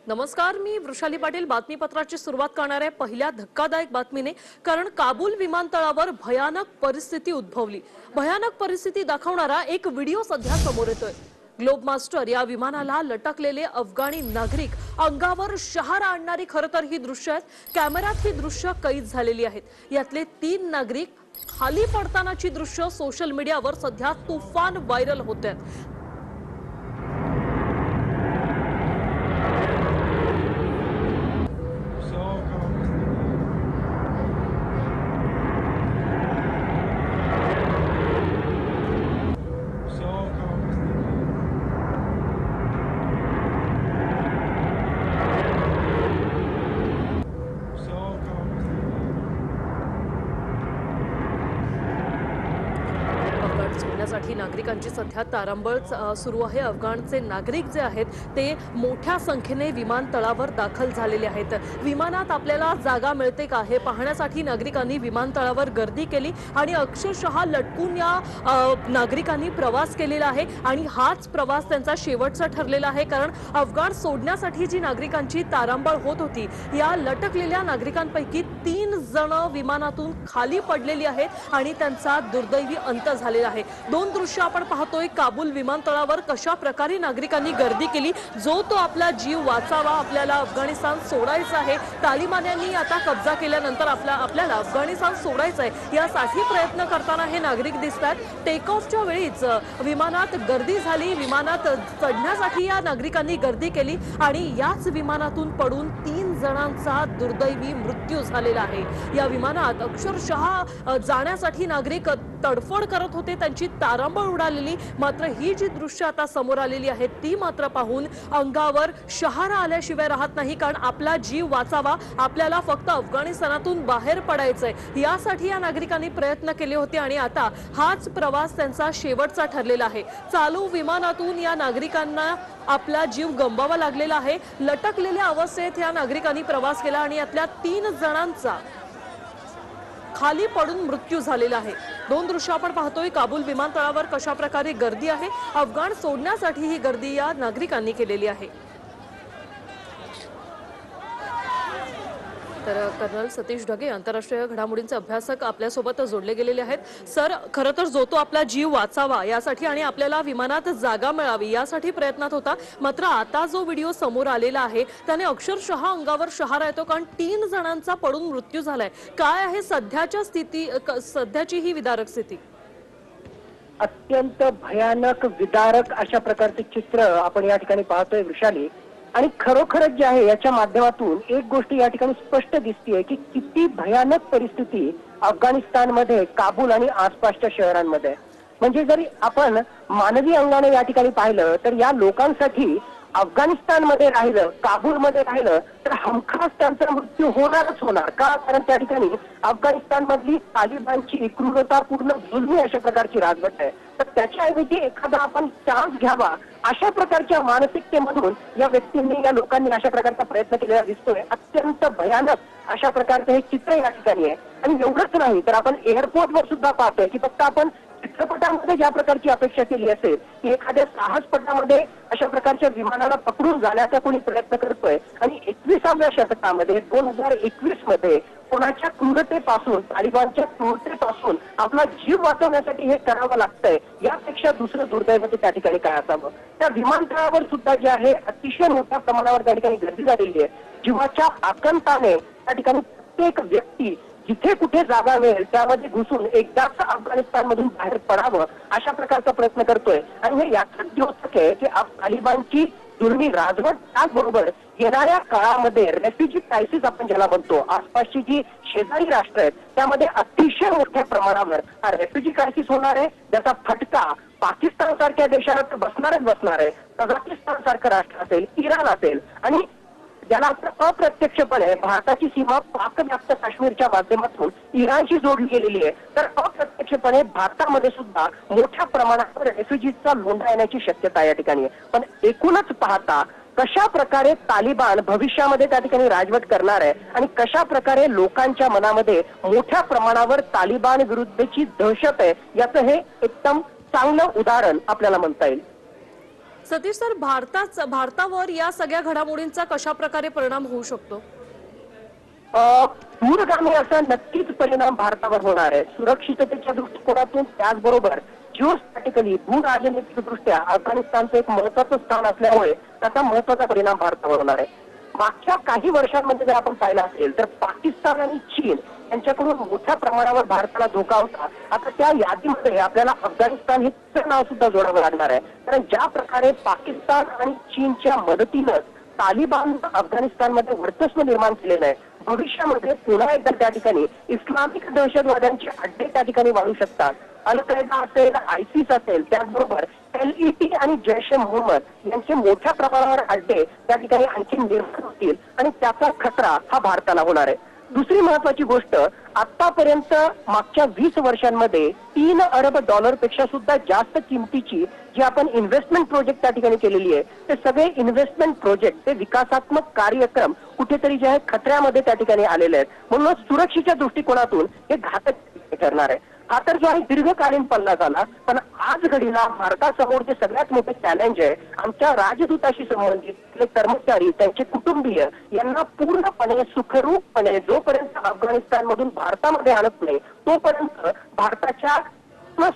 नमस्कार, मी वृषाली पाटील बातमीपत्राची सुरुवात करणार आहे पहिल्या धक्कादायक बातमीने। कारण काबूल विमानतळावर भयानक परिस्थिती उद्भवली। भयानक परिस्थिती दाखवणारा एक व्हिडिओ सध्या समोर येतोय। ग्लोब मास्टर या विमानाला लटकलेले अफगाणी नागरिक अंगावर शहारा आणणारी खरतर ही दृश्य आहेत। कॅमेऱ्यात ही दृश्य कैद झालेली आहेत। यातले 3 नागरिक खाली पडतानाची दृश्य सोशल मीडियावर सध्या तुफान व्हायरल होत आहेत। सोडण्यासाठी नागरिकांची सध्या तारांबळ सुरू आहे। अफगाणचे नागरिक जे आहेत ते मोठ्या संख्येने विमानतळावर दाखल झालेले आहेत। विमानात आपल्याला जागा मिळते का हे पाहण्यासाठी नागरिकांनी विमानतळावर गर्दी केली आणि अक्षरशः लटकून या नागरिकांनी प्रवास केलेला आहे आणि हाच प्रवास त्यांचा शेवटचा ठरलेला आहे। कारण अफगाण सोडण्यासाठी जी नागरिकांची तारांबळ होत होती, या लटकलेल्या नागरिकांपैकी 3 जण विमानातून खाली पडलेली आहेत आणि त्यांचा दुर्दैवी अंत झालेला आहे। 2 दृश्य आपण पाहतोय। काबूल विमानतळावर कशा प्रकारे नागरिकांनी गर्दी केली, जो तो आपला जीव वाचावा, आपल्याला अफगाणिस्तान सोडायचं आहे। तालिबान्यांनी आता कब्जा केल्यानंतर आपल्याला अफगाणिस्तान सोडायचं आहे, यासाठी प्रयत्न करताना हे नागरिक दिसतात। टेक ऑफच्या वेळीच विमानात गर्दी झाली। विमानात चढण्यासाठी या नागरिकांनी गर्दी केली आणि याच विमानातून पडून 3 जणांचा दुर्दैवी मृत्यू झालेला आहे। या विमानात अक्षरशः जाण्यासाठी नागरिक तडफड करत होते, त्यांची तारांबळ उडालेली। मात्र ही जी दृश्य आता समोर आलेली आहेत ती मात्र पाहून अंगावर शहारा आल्याशिवाय राहत नाही। कारण आपला जीव वाचावा, आपल्याला फक्त अफगाणिस्तानातून बाहेर पडायचंय, यासाठी या नागरिकांनी प्रयत्न केले होते आणि आता हाच प्रवास त्यांचा शेवटचा ठरलेला आहे। चालू विमानातून या नागरिकांना आपला जीव गमवावा लागलेला आहे। लटकलेल्या अवस्थेत या नागरिकांनी प्रवास केला आणि यातल्या 3 जणांचा खाली पडून मृत्यू झालेला आहे। 2 दृश्य आपण पाहतोय। काबूल विमानतळावर कशा प्रकारे गर्दी आहे, अफगाण सोडण्यासाठी ही गर्दी या नागरिकांनी केलेली आहे। तर कर्नल सतीश ढगे आंतरराष्ट्रीय घडामोडींचे अभ्यासक आपल्यासोबत जोडले गेलेले आहेत। सर, खरं तर जो तो आपला जीव वाचावा यासाठी आणि आपल्याला विमानात जागा मिळावी यासाठी प्रयत्नात होता। मात्र आता जो व्हिडिओ समोर आलेला आहे त्याने अक्षरशः अंगावर शहारा येतो, कारण 3 जणांचा पडून मृत्यू झालाय। काय आहे सध्याची ही विदारक स्थिती? अत्यंत भयानक विदारक अशा प्रकारचे चित्र आपण या ठिकाणी पाहतोय वृषाली। आणि खरोखरच जे आहे याच्या माध्यमातून एक गोष्ट या ठिकाणी स्पष्ट दिसतेय की किती भयानक परिस्थिती अफगाणिस्तानमध्ये, काबूल आणि आसपासच्या शहरांमध्ये। म्हणजे जरी आपण मानवी अंगाने या ठिकाणी पाहिलं तर या लोकांसाठी अफगाणिस्तानमध्ये राहिलं, काबूलमध्ये राहिलं तर हमखास त्यांचा मृत्यू होणारच होणार। का? कारण त्या ठिकाणी अफगाणिस्तानमधली तालिबानची क्रूरतापूर्ण जुलमी अशा प्रकारची राजवट आहे। तर त्याच्याऐवजी एखादा आपण चान्स घ्यावा अशा प्रकारच्या मानसिकतेमधून या व्यक्तींनी, या लोकांनी अशा प्रकारचा प्रयत्न केलेला दिसतोय। अत्यंत भयानक अशा प्रकारचं हे चित्र या ठिकाणी आहे। आणि एवढंच नाही तर आपण एअरपोर्टवर सुद्धा पाहतोय की फक्त आपण चित्रपटामध्ये ज्या प्रकारची अपेक्षा केली असेल की एखाद्या साहसपटामध्ये अशा प्रकारच्या विमानाला पकडून जाण्याचा कोणी प्रयत्न करतोय आणि 21व्या शतकामध्ये 2021 मध्ये कोणाच्या क्रूरतेपासून, तालिबानच्या क्रूरतेपासून आपला जीव वाचवण्यासाठी हे करावं लागतंय, यापेक्षा दुसरं दुर्दैव त्या ठिकाणी काय असावं। त्या विमानतळावर सुद्धा जे आहे अतिशय मोठ्या प्रमाणावर त्या ठिकाणी गर्दी झालेली आहे। जीवाच्या आकांताने त्या ठिकाणी प्रत्येक व्यक्ती जिथे कुठे जागा मिळेल त्यामध्ये घुसून एकदाच अफगाणिस्तानमधून बाहेर पडावं अशा प्रकारचा प्रयत्न करतोय। आणि हे याचाच द्योतक आहे की तालिबानची जुलमी राजवट, त्याचबरोबर येणाऱ्या काळामध्ये रेफ्युजी क्रायसिस आपण ज्याला म्हणतो, आसपासची जी शेजारी राष्ट्र आहेत त्यामध्ये अतिशय मोठ्या प्रमाणावर हा रेफ्युजी क्रायसिस होणार आहे, ज्याचा फटका पाकिस्तान सारख्या देशाला तर बसणार आहे। कझाकिस्तान सारखं राष्ट्र असेल, इराण असेल आणि ज्याला अप्रत्यक्षपणे भारताची सीमा पाकव्याप्त काश्मीरच्या माध्यमातून इराणशी जोडली गेलेली आहे, तर अप्रत्यक्षपणे भारतामध्ये सुद्धा मोठ्या प्रमाणावर रेफ्युजीचा लोंढा येण्याची शक्यता या ठिकाणी आहे। पण एकूणच पाहता कशा प्रकारे तालिबान भविष्यामध्ये त्या ठिकाणी राजवट करणार आहे आणि कशा प्रकारे लोकांच्या मनामध्ये मोठ्या प्रमाणावर तालिबान विरुद्धची दहशत आहे, याचं हे एकदम चांगलं उदाहरण आपल्याला म्हणता येईल। सतीश सर, भारतावर या सगळ्या घडामोडींचा कशा प्रकारे परिणाम होऊ शकतो? दूरगामी असा नक्कीच परिणाम भारतावर होणार आहे. सुरक्षिततेच्या दृष्टिकोनातून, त्याचबरोबर जिओस्टॅटिकली भू राजनैतिक दृष्ट्या अफगाणिस्तानचं एक महत्वाचं स्थान असल्यामुळे त्याचा महत्वाचा परिणाम भारतावर होणार आहे. मागच्या काही वर्षांमध्ये जर आपण पाहिलं असेल तर पाकिस्तान आणि चीन यांच्याकडून मोठ्या प्रमाणावर भारताला धोका होता. आता त्या यादीमध्ये आपल्याला अफगाणिस्तान हे तिसरं नाव सुद्धा जोडावं लागणार आहे. कारण ज्या प्रकारे पाकिस्तान आणि चीनच्या मदतीनं तालिबाननं अफगाणिस्तानमध्ये वर्चस्व निर्माण केलेलं आहे, भविष्यामध्ये पुन्हा एकदा त्या ठिकाणी इस्लामिक दहशतवाद्यांचे अड्डे त्या ठिकाणी वाढू शकतात. अल कैदा असेल, आयसिस असेल, त्याचबरोबर LET आणि जैश ए मोहम्मद यांचे मोठ्या प्रमाणावर अड्डे त्या ठिकाणी आणखी निर्माण होतील आणि त्याचा खतरा हा भारताला होणार आहे. दुसरी महत्वाची गोष्ट, आतापर्यंत मागच्या 20 वर्षांमध्ये $3 अरब पेक्षा सुद्धा जास्त किमतीची जी आपण इन्व्हेस्टमेंट प्रोजेक्ट त्या ठिकाणी केलेली आहे, ते सगळे इन्व्हेस्टमेंट प्रोजेक्ट, ते विकासात्मक कार्यक्रम कुठेतरी जे आहे खतऱ्यामध्ये त्या ठिकाणी आलेले आहेत. म्हणून सुरक्षेच्या दृष्टिकोनातून हे घातक ठरणार आहे. हा तर जो आहे दीर्घकालीन पल्ला झाला, पण आज घडीला भारतासमोर जे सगळ्यात मोठे चॅलेंज आहे, आमच्या राजदूताशी संबंधित कर्मचारी, त्यांचे कुटुंबीय यांना पूर्णपणे सुखरूपपणे जोपर्यंत अफगाणिस्तानमधून भारतामध्ये आणत नाही तोपर्यंत भारताच्या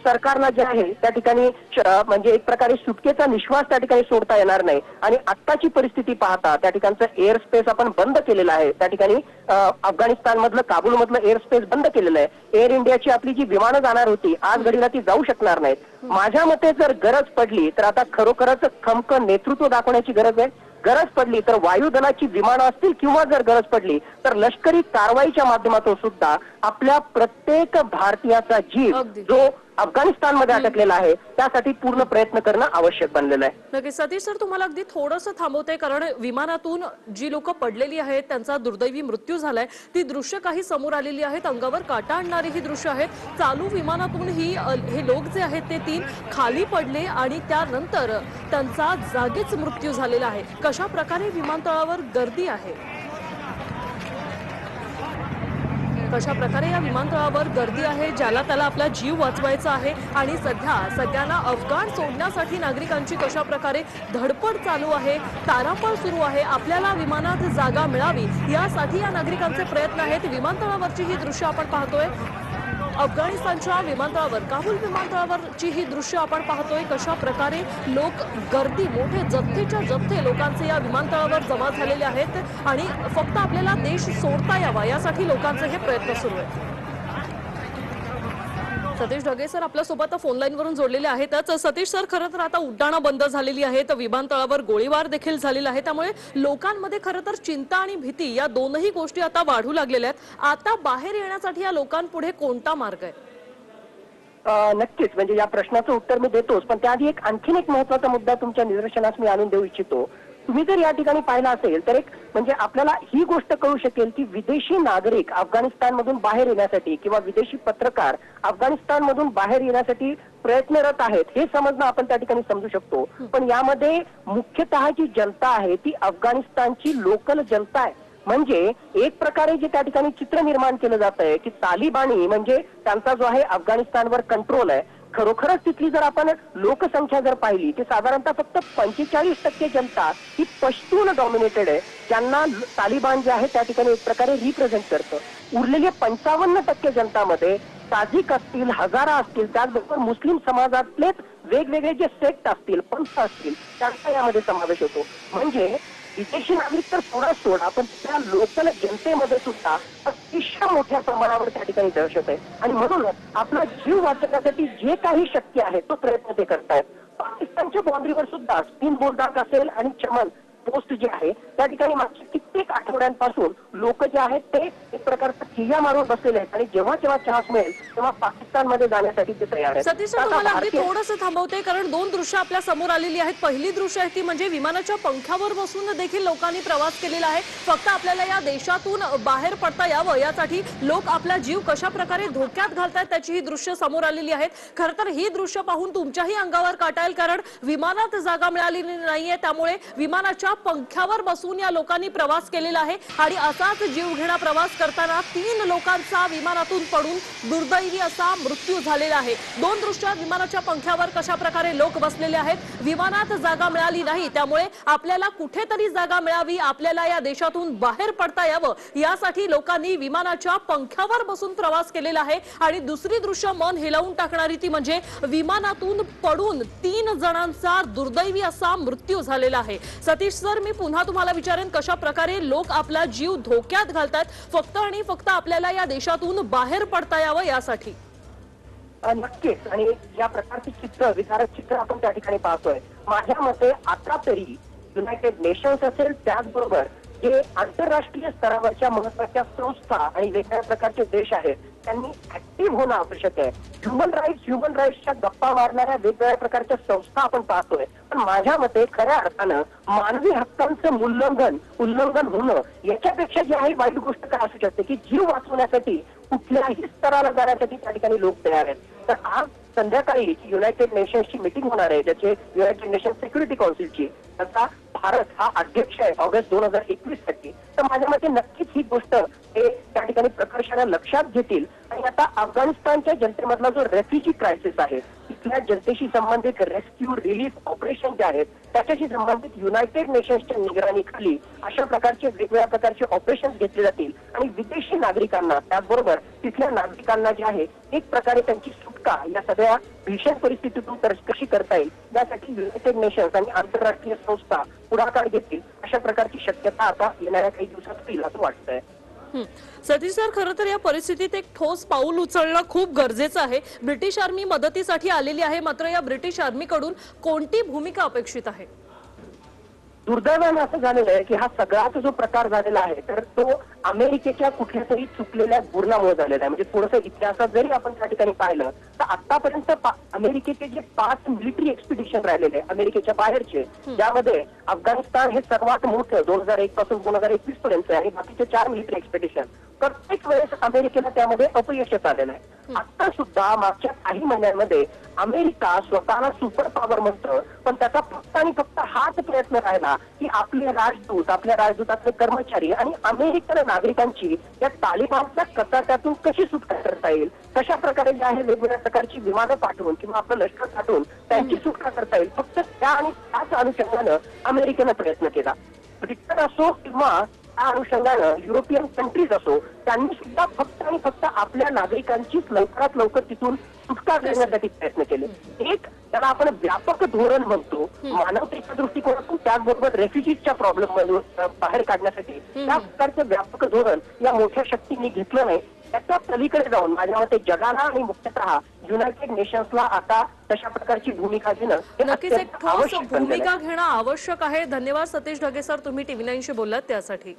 सरकारला जे आहे त्या ठिकाणी म्हणजे एक प्रकारे सुटकेचा निश्वास त्या ठिकाणी सोडता येणार नाही. आणि आत्ताची परिस्थिती पाहता त्या ठिकाणचं एअर स्पेस आपण बंद केलेलं आहे. त्या ठिकाणी अफगाणिस्तान मधलं, काबूल मधलं एअर स्पेस बंद केलेलं आहे. एअर इंडियाची आपली जी विमानं जाणार होती आज घडीला ती जाऊ शकणार नाहीत. माझ्या मते जर गरज पडली तर आता खरोखरच खमकं नेतृत्व दाखवण्याची गरज आहे. गरज पडली तर वायुदलाची विमानं असतील किंवा जर गरज पडली तर लष्करी कारवाईच्या माध्यमातून सुद्धा आपल्या प्रत्येक भारतीयाचा जीव जो अफगाणिस्तानमध्ये अटकलेला आहे त्यासाठी पूर्ण प्रयत्न करणं आवश्यक बनलेलं आहे. नक्कीच सतीश सर, तुम्हाला अगदी थोडंसं थांबवते, कारण विमानातून जी लोक पडलेली आहेत त्यांचा दुर्दैवी मृत्यू झालाय, ती दृश्य काही समोर आलेली आहेत. अंगावर काटा आणणारी ही दृश्य आहेत. चालू विमानातून हे लोक जे आहेत ते 3 खाली पडले आणि त्यानंतर त्यांचा जागीच मृत्यू झालेला आहे. कशा प्रकारे विमानतळावर गर्दी आहे, कशा प्रकारे या विमानतळावर गर्दी आहे, ज्याला त्याला आपला जीव वाचवायचा आहे आणि सध्या सगळ्यांना अफगाण सोडण्यासाठी नागरिकांची कशा प्रकारे धडपड चालू आहे, तारांबळ सुरू आहे. आपल्याला विमानात जागा मिळावी यासाठी या नागरिकांचे प्रयत्न आहेत. विमानतळावरची ही दृश्य आपण पाहतोय. अफगाणिस्तानच्या विमानतळावर, काबूल विमानतळावरची ही दृश्य आपण पाहतोय. कशा प्रकारे लोक गर्दी, मोठे जथ्थेच्या जथ्थे लोकांचे या विमानतळावर जमा झालेले आहेत आणि फक्त आपल्याला देश सोडता यावा यासाठी लोकांचे हे प्रयत्न सुरू आहेत. सतीश ढगे सर आपल्यासोबत फोन लाईन वरून जोडलेले आहेतच. सतीश सर, खरं तर आता उड्डाणं बंद झालेली आहेत, विमानतळावर गोळीबार देखील झालेला आहे, त्यामुळे लोकांमध्ये खरं तर चिंता आणि भीती या दोनही गोष्टी आता वाढू लागलेल्या आहेत. आता बाहेर येण्यासाठी या लोकांपुढे कोणता मार्ग आहे? नक्कीच, म्हणजे या प्रश्नाचं उत्तर मी देतोच, पण त्याआधी आणखीन एक महत्वाचा मुद्दा तुमच्या निदर्शनास मी आणून देऊ इच्छितो. तुम्ही जर या ठिकाणी पाहिलं असेल तर एक म्हणजे आपल्याला ही गोष्ट कळू शकेल की विदेशी नागरिक अफगाणिस्तानमधून बाहेर येण्यासाठी किंवा विदेशी पत्रकार अफगाणिस्तानमधून बाहेर येण्यासाठी प्रयत्नरत आहेत हे समजणं आपण त्या ठिकाणी समजू शकतो. पण यामध्ये मुख्यतः जी जनता आहे ती अफगाणिस्तानची लोकल जनता आहे. म्हणजे एक प्रकारे जे त्या ठिकाणी चित्र निर्माण केलं जात आहे की तालिबानी म्हणजे त्यांचा जो आहे अफगाणिस्तानवर कंट्रोल आहे. खरोखरच तिथली जर आपण लोकसंख्या जर पाहिली की साधारणतः फक्त 45% जनता ही पश्तून डॉमिनेटेड आहे, ज्यांना तालिबान जे आहे त्या ठिकाणी एक प्रकारे रिप्रेझेंट करतं. उरलेले 55% जनतामध्ये ताजिक असतील, हजारा असतील, त्याचबरोबर मुस्लिम समाजातलेच वेगवेगळे जे सेक्ट असतील, पंथ असतील, त्यांचा यामध्ये समावेश होतो. म्हणजे विदेशी नागरिक तर सोडा पण त्या लोकल जनतेमध्ये सुद्धा अतिशय मोठ्या प्रमाणावर त्या ठिकाणी दहशत आहे आणि म्हणूनच आपला जीव वाचवण्यासाठी जे काही शक्य आहे तो प्रयत्न ते करतायत. पाकिस्तानच्या बाउंड्रीवर सुद्धा स्पिन बोर्डाक असेल आणि चमन पोस्ट जे आहे त्या ठिकाणी मागच्या कित्येक आठवड्यांपासून लोक जे आहेत ते एक प्रकारचा ठिय्या मारून बसलेले आहेत आणि जेव्हा चान्स मिळेल तेव्हा पाकिस्तानमध्ये जाण्यासाठी ते तयार आहेत. सतीश सर, तुम्हाला अगदी थोडंसं थांबवते, कारण 2 दृश्य आपल्या समोर आलेली आहेत. पहिली दृश्य आहे ती म्हणजे विमानाच्या पंख्यावर बसून देखील लोकांनी प्रवास केलेला आहे. फक्त आपल्याला या देशातून बाहेर पडता यावं यासाठी लोक आपला जीव कशा प्रकारे धोक्यात घालतायत त्याची ही दृश्य समोर आलेली आहेत. खरं तर ही दृश्य पाहून तुमच्याही अंगावर काटा येईल, कारण विमानात जागा मिळालेली नाहीये, त्यामुळे विमानाच्या पंख्यावर बसून या लोकांनी प्रवास प्रवास केलेला आहे आणि असाच जीवघेणा प्रवास करताना 3 लोकांचा विमानातून पडून दुर्दैवी असा मृत्यू झालेला आहे। दोन दृश्यात विमानाच्या पंख्यावर कशा प्रकारे लोक बसलेले आहेत। विमानात जागा मिळाली नाही, त्यामुळे आपल्याला कुठेतरी जागा मिळावी, आपल्याला या देशातून बाहेर पडता यावं यासाठी लोकांनी विमानाच्या पंख्यावर बसून प्रवास केलेला आहे। आणि दुसरी दृश्य मन हेलावून टाकणारी ती म्हणजे विमानातून पडून 3 जणांचा दुर्दैवी असा मृत्यू झालेला आहे। सतीश सर, मी पुन्हा तुम्हाला विचारेन, कशा प्रकारे लोक आपला जीव धोक्यात घालतात फक्त आणि फक्त आपल्याला या देशातून बाहेर पडता यावं यासाठी? नक्कीच, आणि या प्रकारचे चित्र, विदारक चित्र आपण त्या ठिकाणी पाहतोय। माझ्या मते आता तरी युनायटेड नेशन्स असेल, त्याचबरोबर जे आंतरराष्ट्रीय स्तरावरच्या महत्वाच्या संस्था आणि वेगवेगळ्या प्रकारचे देश आहेत त्यांनी ऍक्टिव्ह होणं आवश्यक आहे। ह्युमन राईट्सच्या गप्पा मारणाऱ्या वेगवेगळ्या प्रकारच्या संस्था आपण पाहतोय, पण माझ्या मते खऱ्या अर्थानं मानवी हक्कांचं उल्लंघन होणं याच्यापेक्षा जी आहे वाईट गोष्ट काय असू शकते की जीव वाचवण्यासाठी कुठल्याही स्तराला जाण्यासाठी त्या ठिकाणी लोक तयार आहेत। तर आज संध्याकाळी युनायटेड नेशन्सची मीटिंग होणार आहे, ज्याचे युनायटेड नेशन सिक्युरिटी काउन्सिलची, त्याचा भारत हा अध्यक्ष आहे ऑगस्ट 2021 साठी। तर माझ्या मते नक्कीच ही गोष्ट हे त्या ठिकाणी प्रकर्षाने लक्षात घेतील आणि आता अफगाणिस्तानच्या जनतेमधला जो रेफ्युजी क्रायसिस आहे, तिथल्या जनतेशी संबंधित रेस्क्यू रिलीफ ऑपरेशन जे आहेत त्याच्याशी संबंधित युनायटेड नेशन्सच्या निगराणीखाली अशा प्रकारचे वेगवेगळ्या प्रकारचे ऑपरेशन घेतले जातील आणि विदेशी नागरिकांना त्याचबरोबर तिथल्या नागरिकांना जे आहे एक प्रकारे त्यांची सुटका या सगळ्या भीषण परिस्थितीतून कशी करता येईल यासाठी युनायटेड नेशन्स आणि आंतरराष्ट्रीय संस्था पुढाकार घेतील अशा प्रकारची शक्यता आता येणाऱ्या काही दिवसात होईल असं वाटतंय। सतीश सर, खरं तर या परिस्थितीत एक ठोस पाऊल उचलणं खूप गरजेचं आहे। ब्रिटिश आर्मी मदतीसाठी आलेली आहे, मात्र या ब्रिटिश आर्मीकडून कोणती भूमिका अपेक्षित आहे? दुर्दैवाने असं झालेलं आहे की हा सगळाच जो प्रकार झालेला आहे तर तो अमेरिकेच्या कुठल्या तरी चुकलेल्या धोरणामुळे झालेला आहे। म्हणजे थोडंसं इतिहासात जरी आपण त्या ठिकाणी पाहिलं तर आतापर्यंत अमेरिकेचे जे 5 मिलिटरी एक्सपिडिशन राहिलेले अमेरिकेच्या बाहेरचे, ज्यामध्ये अफगाणिस्तान हे सर्वात मोठं 2001 पासून 2021 पर्यंत आहे आणि बाकीचे 4 मिलिटरी एक्सपिडिशन, प्रत्येक वेळेस अमेरिकेला त्यामध्ये अपयशच आलेलं आहे। आता सुद्धा मागच्या काही महिन्यांमध्ये अमेरिका स्वतःला सुपर पॉवर म्हणतं, पण त्याचा फक्त आणि फक्त हाच प्रयत्न राहिला की आपले राजदूत, आपल्या राजदूतातले कर्मचारी आणि अमेरिकन नागरिकांची या तालिबानच्या कचाट्यातून कशी सुटका करता येईल, कशा प्रकारे जे आहे वेगवेगळ्या प्रकारची विमानं पाठवून किंवा आपलं लष्कर पाठवून त्यांची सुटका करता येईल, फक्त त्या आणि त्याच अनुषंगानं अमेरिकेनं प्रयत्न केला। ब्रिटन असो किंवा त्या अनुषंगानं युरोपियन कंट्रीज असो, त्यांनी सुद्धा फक्त आणि फक्त आपल्या नागरिकांचीच लवकरात लवकर तिथून सुटका करण्यासाठी प्रयत्न केले। एक त्याला आपण व्यापक धोरण म्हणतो, मानवतेच्या दृष्टिकोनातून, त्याचबरोबर रेफ्युजीजच्या प्रॉब्लेम मधून बाहेर काढण्यासाठी त्या प्रकारचं व्यापक धोरण या मोठ्या शक्तींनी घेतलं नाही। त्याच्या पलीकडे जाऊन माझ्या मते जगाला आणि मुख्यतः युनायटेड नेशन्सला आता तशा प्रकारची भूमिका घेणं नक्कीच एक ठोस भूमिका घेणं आवश्यक आहे। धन्यवाद सतीश ढगे सर, तुम्ही TV9 शी बोललात त्यासाठी।